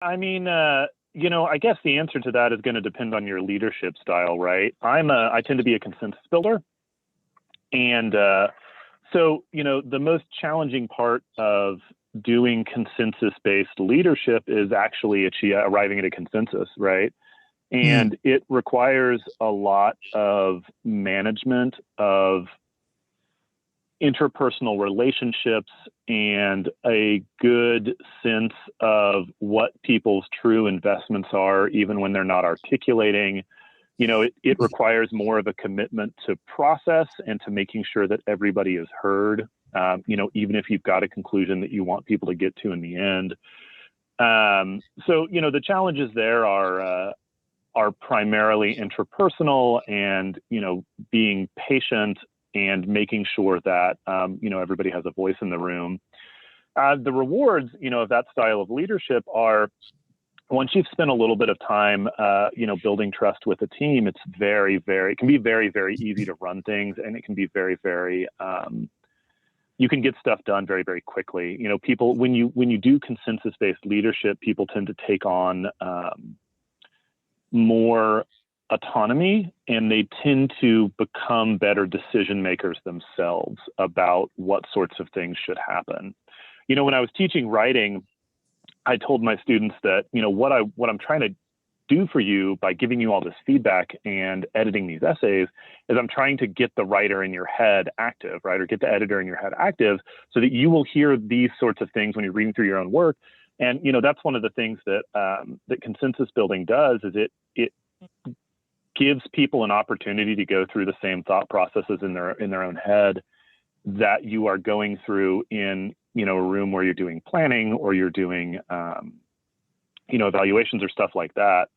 I mean, I guess the answer to that is going to depend on your leadership style, right? I tend to be a consensus builder. And so, the most challenging part of doing consensus based leadership is actually arriving at a consensus, right? Hmm. And it requires a lot of management of interpersonal relationships and a good sense of what people's true investments are, even when they're not articulating. It requires more of a commitment to process and to making sure that everybody is heard, even if you've got a conclusion that you want people to get to in the end. So, the challenges there are primarily interpersonal and, being patient and making sure that, everybody has a voice in the room. The rewards, of that style of leadership are once you've spent a little bit of time, building trust with a team, it's it can be very, very easy to run things, and it can be very, very, you can get stuff done very, very quickly. People, when you do consensus-based leadership, people tend to take on more autonomy, and they tend to become better decision makers themselves about what sorts of things should happen. When I was teaching writing, I told my students that, what I'm trying to do for you by giving you all this feedback and editing these essays is I'm trying to get the writer in your head active, right? Or get the editor in your head active so that you will hear these sorts of things when you're reading through your own work. And, that's one of the things that, that consensus building does is it gives people an opportunity to go through the same thought processes in their own head that you are going through in, a room where you're doing planning or you're doing, evaluations or stuff like that.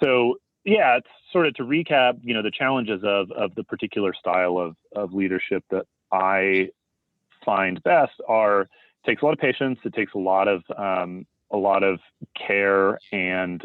So yeah, it's sort of to recap, the challenges of the particular style of leadership that I find best are takes a lot of patience. It takes a lot of care and